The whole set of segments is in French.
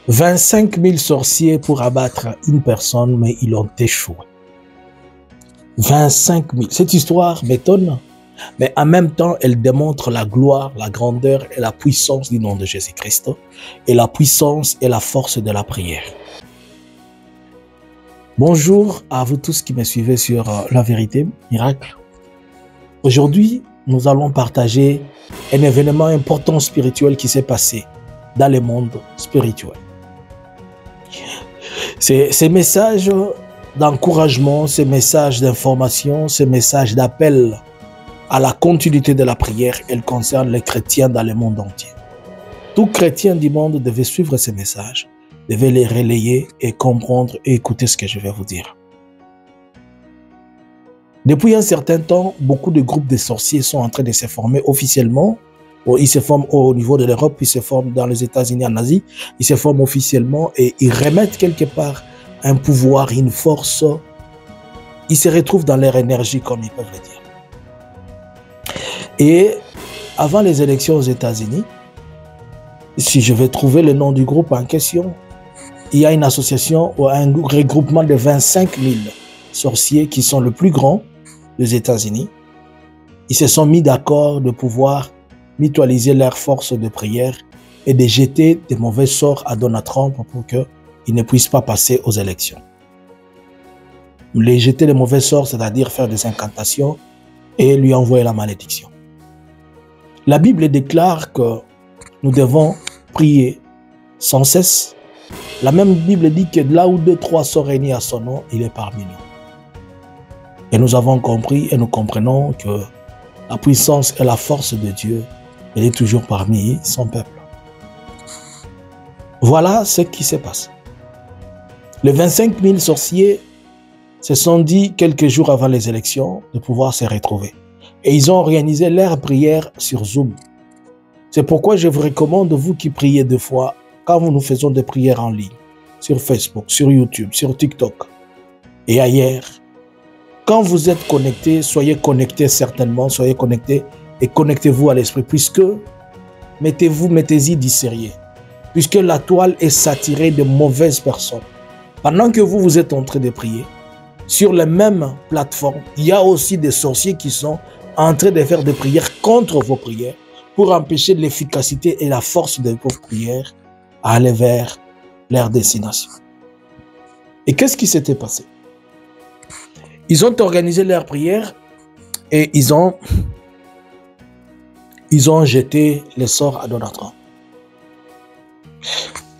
25 000 sorciers pour abattre une personne, mais ils ont échoué. 25 000. Cette histoire m'étonne, mais en même temps, elle démontre la gloire, la grandeur et la puissance du nom de Jésus-Christ, et la puissance et la force de la prière. Bonjour à vous tous qui me suivez sur La Vérité Miracle. Aujourd'hui, nous allons partager un événement important spirituel qui s'est passé dans le monde spirituel. Ces messages d'encouragement, ces messages d'information, ces messages d'appel à la continuité de la prière, elles concernent les chrétiens dans le monde entier. Tout chrétien du monde devait suivre ces messages, devait les relayer et comprendre et écouter ce que je vais vous dire. Depuis un certain temps, beaucoup de groupes de sorciers sont en train de se former officiellement. Ils se forment au niveau de l'Europe, ils se forment dans les États-Unis, en Asie. Ils se forment officiellement et ils remettent quelque part un pouvoir, une force. Ils se retrouvent dans leur énergie, comme ils peuvent le dire. Et avant les élections aux États-Unis, si je vais trouver le nom du groupe en question, il y a une association ou un regroupement de 25 000 sorciers qui sont le plus grand des États-Unis. Ils se sont mis d'accord de pouvoir mutualiser leurs forces de prière et de jeter des mauvais sorts à Donald Trump pour qu'il ne puisse pas passer aux élections. Les jeter les mauvais sorts, c'est-à-dire faire des incantations et lui envoyer la malédiction. La Bible déclare que nous devons prier sans cesse. La même Bible dit que là où 2, 3 sont réunis à son nom, il est parmi nous. Et nous avons compris et nous comprenons que la puissance et la force de Dieu, elle est toujours parmi son peuple. Voilà ce qui se passe. Les 25 000 sorciers se sont dit quelques jours avant les élections de pouvoir se retrouver. Et ils ont organisé leur prière sur Zoom. C'est pourquoi je vous recommande, vous qui priez 2 fois, quand nous faisons des prières en ligne, sur Facebook, sur YouTube, sur TikTok et ailleurs, quand vous êtes connectés, soyez connectés certainement, soyez connectés et connectez-vous à l'esprit, puisque mettez-y du sérieux, puisque la toile est saturée de mauvaises personnes. Pendant que vous êtes en train de prier, sur la même plateforme, il y a aussi des sorciers qui sont en train de faire des prières contre vos prières pour empêcher l'efficacité et la force de vos prières à aller vers leur destination. Et qu'est-ce qui s'était passé? Ils ont organisé leur prière et ils ont jeté les sorts à Donald Trump.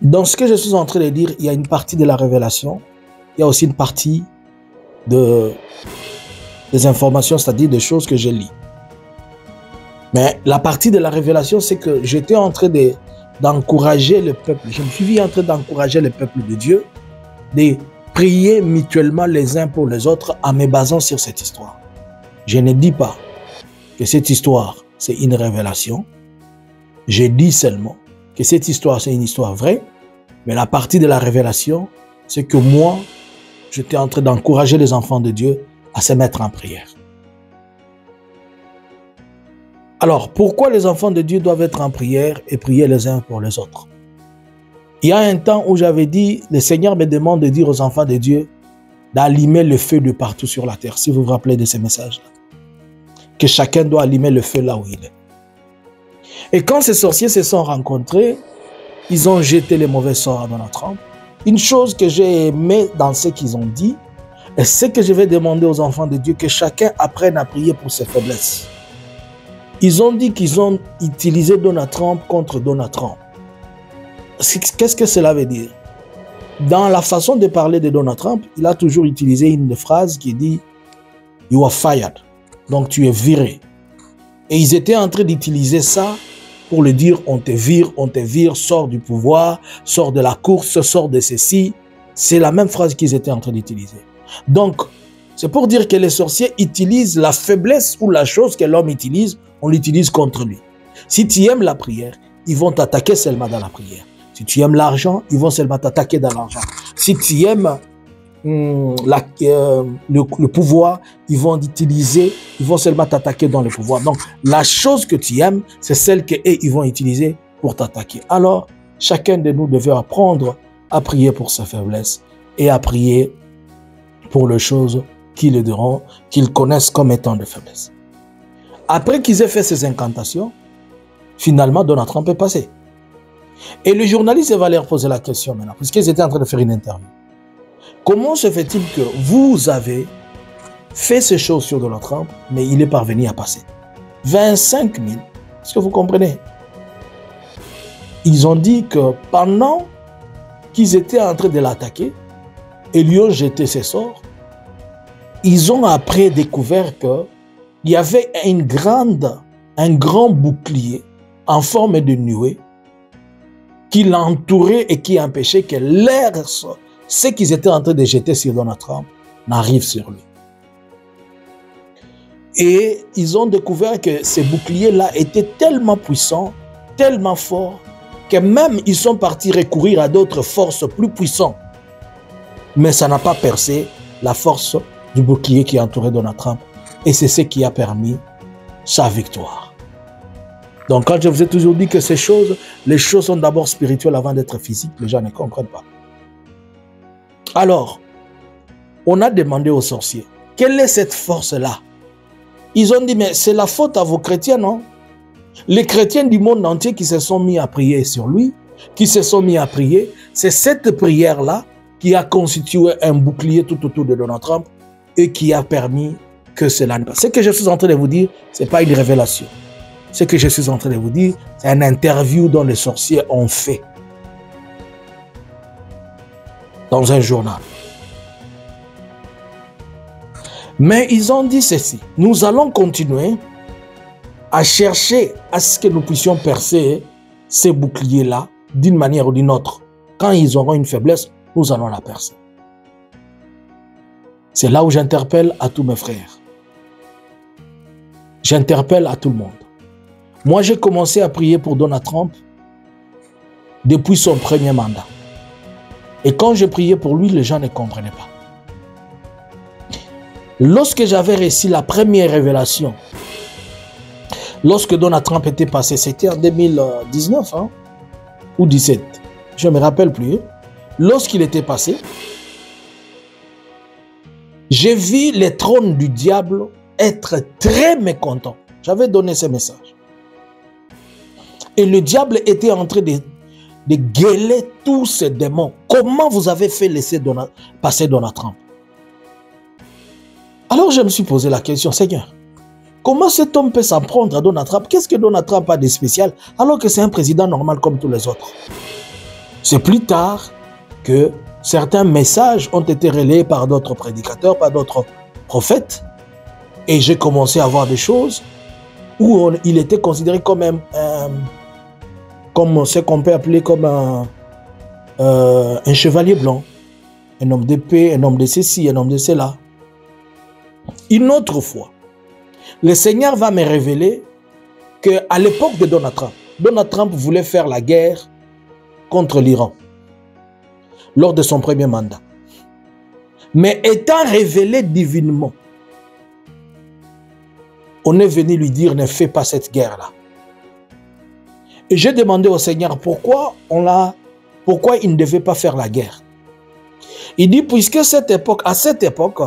Dans ce que je suis en train de dire, il y a une partie de la révélation, il y a aussi une partie des informations, c'est-à-dire des choses que je lis. Mais la partie de la révélation, c'est que j'étais en train d'encourager le peuple. Je me suis en train d'encourager le peuple de Dieu, de prier mutuellement les uns pour les autres en me basant sur cette histoire. Je ne dis pas que cette histoire, c'est une révélation. Je dis seulement que cette histoire, c'est une histoire vraie. Mais la partie de la révélation, c'est que moi, j'étais en train d'encourager les enfants de Dieu à se mettre en prière. Alors, pourquoi les enfants de Dieu doivent être en prière et prier les uns pour les autres? Il y a un temps où j'avais dit, le Seigneur me demande de dire aux enfants de Dieu d'allumer le feu de partout sur la terre, si vous vous rappelez de ces messages-là. Que chacun doit allumer le feu là où il est. Et quand ces sorciers se sont rencontrés, ils ont jeté les mauvais sorts à Donald Trump. Une chose que j'ai aimé dans ce qu'ils ont dit, et ce que je vais demander aux enfants de Dieu, que chacun apprenne à prier pour ses faiblesses. Ils ont dit qu'ils ont utilisé Donald Trump contre Donald Trump. Qu'est-ce que cela veut dire? Dans la façon de parler de Donald Trump, il a toujours utilisé une phrase qui dit « You are fired ». Donc tu es viré. Et ils étaient en train d'utiliser ça pour le dire « On te vire, sors du pouvoir, sors de la course, sors de ceci ». C'est la même phrase qu'ils étaient en train d'utiliser. Donc, c'est pour dire que les sorciers utilisent la faiblesse ou la chose que l'homme utilise, on l'utilise contre lui. Si tu aimes la prière, ils vont t'attaquer seulement dans la prière. Si tu aimes l'argent, ils vont seulement t'attaquer dans l'argent. Si tu aimes le pouvoir, ils vont seulement t'attaquer dans le pouvoir. Donc, la chose que tu aimes, c'est celle qu'ils vont utiliser pour t'attaquer. Alors, chacun de nous devait apprendre à prier pour sa faiblesse et à prier pour les choses qu'ils connaissent comme étant de faiblesse. Après qu'ils aient fait ces incantations, finalement, Donald Trump est passé. Et le journaliste va leur poser la question maintenant, puisqu'ils étaient en train de faire une interview. Comment se fait-il que vous avez fait ces choses sur Donald Trump, mais il est parvenu à passer? 25 000. Est-ce que vous comprenez? Ils ont dit que pendant qu'ils étaient en train de l'attaquer et lui ont jeté ses sorts, ils ont après découvert qu'il y avait un grand bouclier en forme de nuée qui l'entourait et qui empêchait que l'air, ce qu'ils étaient en train de jeter sur Donald Trump, n'arrive sur lui. Et ils ont découvert que ces boucliers-là étaient tellement puissants, tellement forts, que même ils sont partis recourir à d'autres forces plus puissantes. Mais ça n'a pas percé la force du bouclier qui entourait Donald Trump. Et c'est ce qui a permis sa victoire. Donc quand je vous ai toujours dit que les choses sont d'abord spirituelles avant d'être physiques, les gens ne comprennent pas. Alors, on a demandé aux sorciers, quelle est cette force-là? Ils ont dit, mais c'est la faute à vos chrétiens, non? Les chrétiens du monde entier qui se sont mis à prier sur lui, qui se sont mis à prier, c'est cette prière-là qui a constitué un bouclier tout autour de Donald Trump et qui a permis que cela ne passe. Ce que je suis en train de vous dire, ce n'est pas une révélation. Ce que je suis en train de vous dire, c'est une interview dont les sorciers ont fait dans un journal. Mais ils ont dit ceci, nous allons continuer à chercher à ce que nous puissions percer ces boucliers-là d'une manière ou d'une autre. Quand ils auront une faiblesse, nous allons la percer. C'est là où j'interpelle à tous mes frères. J'interpelle à tout le monde. Moi, j'ai commencé à prier pour Donald Trump depuis son premier mandat. Et quand je priais pour lui, les gens ne comprenaient pas. Lorsque j'avais reçu la première révélation, lorsque Donald Trump était passé, c'était en 2019 ou 2017, je ne me rappelle plus. Lorsqu'il était passé, j'ai vu les trônes du diable être très mécontents. J'avais donné ce message. Et le diable était en train de gueuler tous ces démons. Comment vous avez fait laisser passer Donald Trump? Alors je me suis posé la question, Seigneur, comment cet homme peut s'en prendre à Donald Trump? Qu'est-ce que Donald Trump a de spécial alors que c'est un président normal comme tous les autres? C'est plus tard que certains messages ont été relayés par d'autres prédicateurs, par d'autres prophètes. Et j'ai commencé à voir des choses où il était considéré comme comme ce qu'on peut appeler comme un chevalier blanc. Un homme d'épée, un homme de ceci, un homme de cela. Une autre fois, le Seigneur va me révéler qu'à l'époque de Donald Trump voulait faire la guerre contre l'Iran lors de son premier mandat. Mais étant révélé divinement, on est venu lui dire ne fais pas cette guerre-là. Et j'ai demandé au Seigneur pourquoi il ne devait pas faire la guerre. Il dit puisque à cette époque,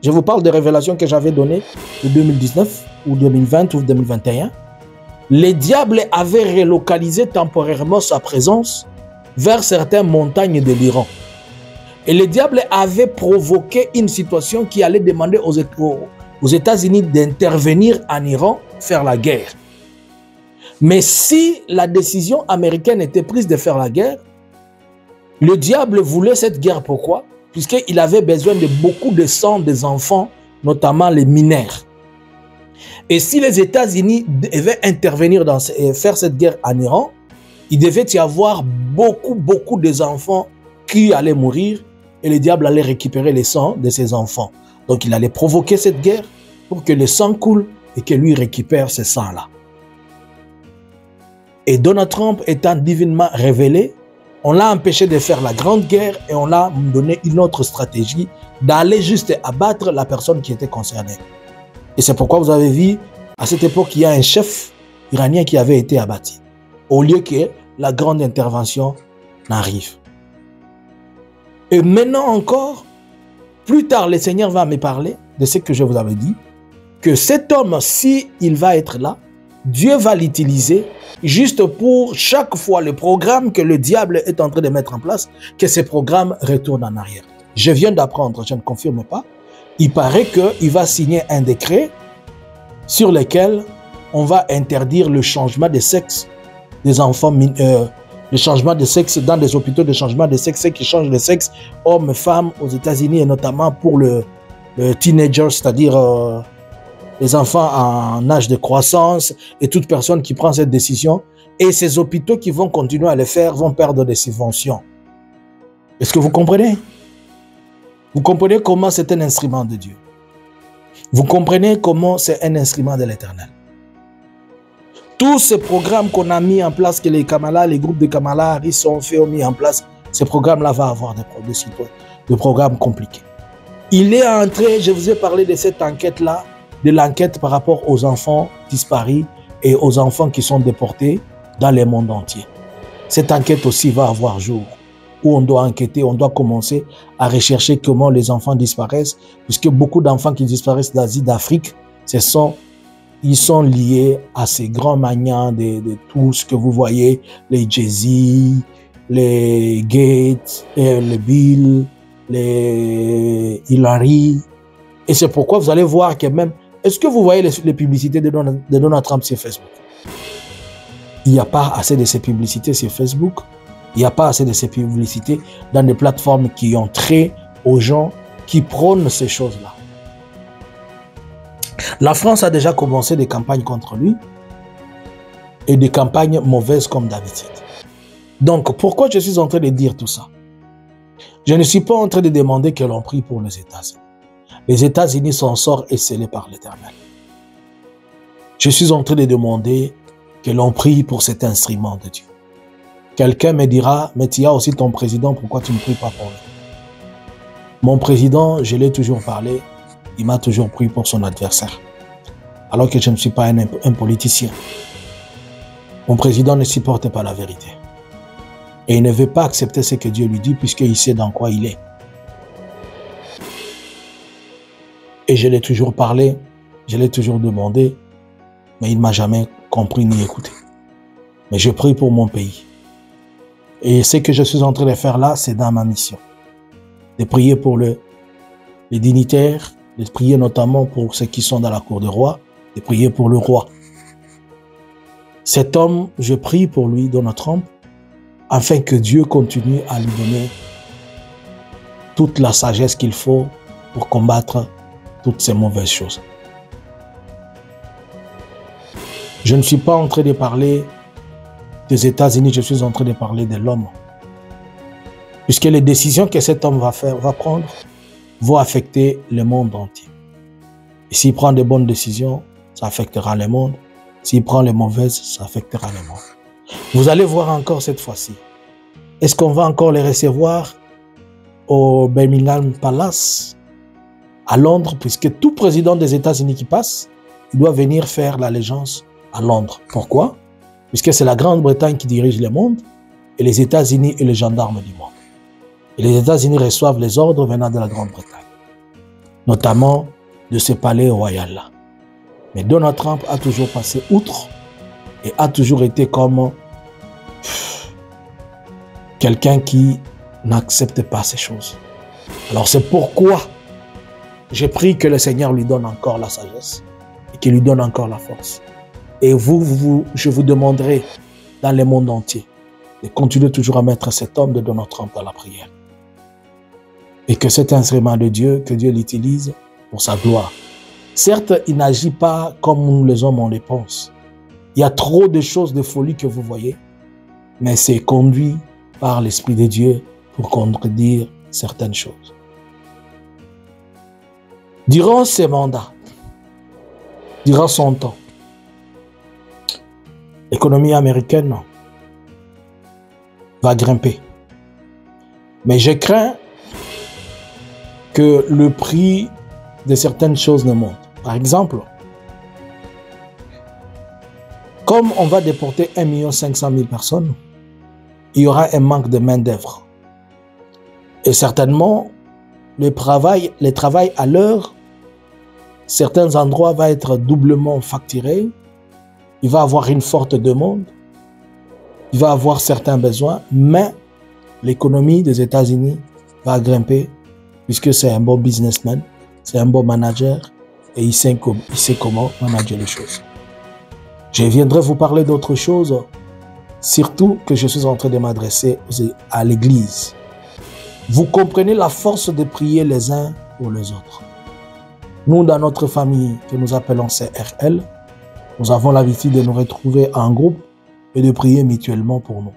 je vous parle des révélations que j'avais données de 2019 ou 2020 ou 2021, les diables avaient relocalisé temporairement sa présence vers certaines montagnes de l'Iran. Et les diables avaient provoqué une situation qui allait demander aux États-Unis d'intervenir en Iran, faire la guerre. Mais si la décision américaine était prise de faire la guerre, le diable voulait cette guerre. Pourquoi? Puisqu'il avait besoin de beaucoup de sang des enfants, notamment les mineurs. Et si les États-Unis devaient intervenir et faire cette guerre en Iran, il devait y avoir beaucoup des enfants qui allaient mourir et le diable allait récupérer les sangs de ces enfants. Donc il allait provoquer cette guerre pour que le sang coule et que lui récupère ce sang-là. Et Donald Trump étant divinement révélé, on l'a empêché de faire la grande guerre et on l'a donné une autre stratégie d'aller juste abattre la personne qui était concernée. Et c'est pourquoi vous avez vu, à cette époque, il y a un chef iranien qui avait été abattu. Au lieu que la grande intervention n'arrive. Et maintenant encore, plus tard, le Seigneur va me parler de ce que je vous avais dit, que cet homme, si il va être là, Dieu va l'utiliser juste pour chaque fois le programme que le diable est en train de mettre en place, que ce programme retourne en arrière. Je viens d'apprendre, je ne confirme pas, il paraît qu'il va signer un décret sur lequel on va interdire le changement de sexe des enfants, le changement de sexe dans des hôpitaux de changement de sexe, ceux qui changent de sexe, hommes, femmes, aux États-Unis, et notamment pour le teenager, c'est-à-dire les enfants en âge de croissance et toute personne qui prend cette décision. Et ces hôpitaux qui vont continuer à le faire vont perdre des subventions. Est-ce que vous comprenez? Vous comprenez comment c'est un instrument de Dieu? Vous comprenez comment c'est un instrument de l'Éternel? Tous ces programmes qu'on a mis en place, que les Kamala, les groupes de Kamala, ils sont faits, ont mis en place, ces programmes-là vont avoir des programmes compliqués. Il est entré, je vous ai parlé de cette enquête-là, de l'enquête par rapport aux enfants disparus et aux enfants qui sont déportés dans le monde entier. Cette enquête aussi va avoir jour, où on doit enquêter, on doit commencer à rechercher comment les enfants disparaissent, puisque beaucoup d'enfants qui disparaissent d'Asie, d'Afrique, ils sont liés à ces grands magnats de tout ce que vous voyez, les Jay-Z, les Gates, les Bill, les Hillary. Et c'est pourquoi vous allez voir que même... Est-ce que vous voyez les publicités de Donald Trump sur Facebook? Il n'y a pas assez de ces publicités sur Facebook. Il n'y a pas assez de ces publicités dans des plateformes qui ont trait aux gens qui prônent ces choses-là. La France a déjà commencé des campagnes contre lui et des campagnes mauvaises comme d'habitude. Donc, pourquoi je suis en train de dire tout ça? Je ne suis pas en train de demander que l'on prie pour les États-Unis. Les États-Unis sont sorts et scellés par l'Éternel. Je suis en train de demander que l'on prie pour cet instrument de Dieu. Quelqu'un me dira, mais tu as aussi ton président, pourquoi tu ne pries pas pour lui? Mon président, je l'ai toujours parlé, il m'a toujours prié pour son adversaire. Alors que je ne suis pas un politicien. Mon président ne supporte pas la vérité. Et il ne veut pas accepter ce que Dieu lui dit puisqu'il sait dans quoi il est. Et je l'ai toujours parlé, je l'ai toujours demandé, mais il ne m'a jamais compris ni écouté. Mais je prie pour mon pays. Et ce que je suis en train de faire là, c'est dans ma mission. De prier pour les dignitaires, de prier notamment pour ceux qui sont dans la cour des rois, de prier pour le roi. Cet homme, je prie pour lui, Donald Trump, afin que Dieu continue à lui donner toute la sagesse qu'il faut pour combattre toutes ces mauvaises choses. Je ne suis pas en train de parler des États-Unis, je suis en train de parler de l'homme. Puisque les décisions que cet homme va prendre vont affecter le monde entier. Et s'il prend de bonnes décisions, ça affectera le monde. S'il prend les mauvaises, ça affectera le monde. Vous allez voir encore cette fois-ci. Est-ce qu'on va encore les recevoir au Birmingham Palace à Londres, puisque tout président des États-Unis qui passe, il doit venir faire l'allégeance à Londres. Pourquoi? Puisque c'est la Grande-Bretagne qui dirige le monde et les États-Unis et les gendarmes du monde. Et les États-Unis reçoivent les ordres venant de la Grande-Bretagne, notamment de ce palais royal-là. Mais Donald Trump a toujours passé outre et a toujours été comme quelqu'un qui n'accepte pas ces choses. Alors c'est pourquoi je prie que le Seigneur lui donne encore la sagesse et qu'il lui donne encore la force. Et je vous demanderai dans le monde entier de continuer toujours à mettre cet homme de Donald Trump dans la prière. Et que cet instrument de Dieu, que Dieu l'utilise pour sa gloire. Certes, il n'agit pas comme nous les hommes on les pense. Il y a trop de choses de folie que vous voyez, mais c'est conduit par l'Esprit de Dieu pour contredire certaines choses. Durant ces mandats, durant son temps, l'économie américaine va grimper. Mais je crains que le prix de certaines choses ne monte. Par exemple, comme on va déporter 1 500 000 personnes, il y aura un manque de main-d'œuvre. Et certainement, le travail à l'heure, certains endroits vont être doublement facturés. Il va y avoir une forte demande. Il va y avoir certains besoins, mais l'économie des États-Unis va grimper puisque c'est un bon businessman, c'est un bon manager et il sait comment manager les choses. Je viendrai vous parler d'autres choses, surtout que je suis en train de m'adresser à l'Église. Vous comprenez la force de prier les uns pour les autres. Nous, dans notre famille que nous appelons CRL, nous avons l'habitude de nous retrouver en groupe et de prier mutuellement pour nous.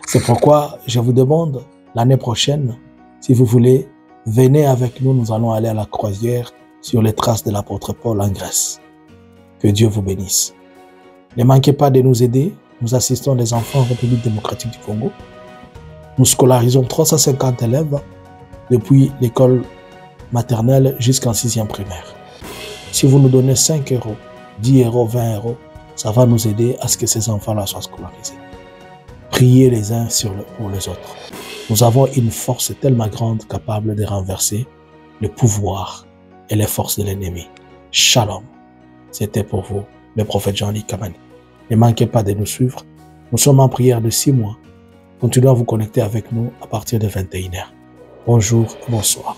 C'est pourquoi je vous demande, l'année prochaine, si vous voulez, venez avec nous, nous allons aller à la croisière sur les traces de l'apôtre Paul en Grèce. Que Dieu vous bénisse. Ne manquez pas de nous aider. Nous assistons les enfants en République démocratique du Congo. Nous scolarisons 350 élèves depuis l'école maternelle jusqu'en 6e primaire. Si vous nous donnez 5 €, 10 €, 20 €, ça va nous aider à ce que ces enfants-là soient scolarisés. Priez les uns pour les autres. Nous avons une force tellement grande capable de renverser le pouvoir et les forces de l'ennemi. Shalom. C'était pour vous, le prophète Jean-Luc Kamani. Ne manquez pas de nous suivre. Nous sommes en prière de 6 mois. Continuez à vous connecter avec nous à partir de 21 h. Bonjour et bonsoir.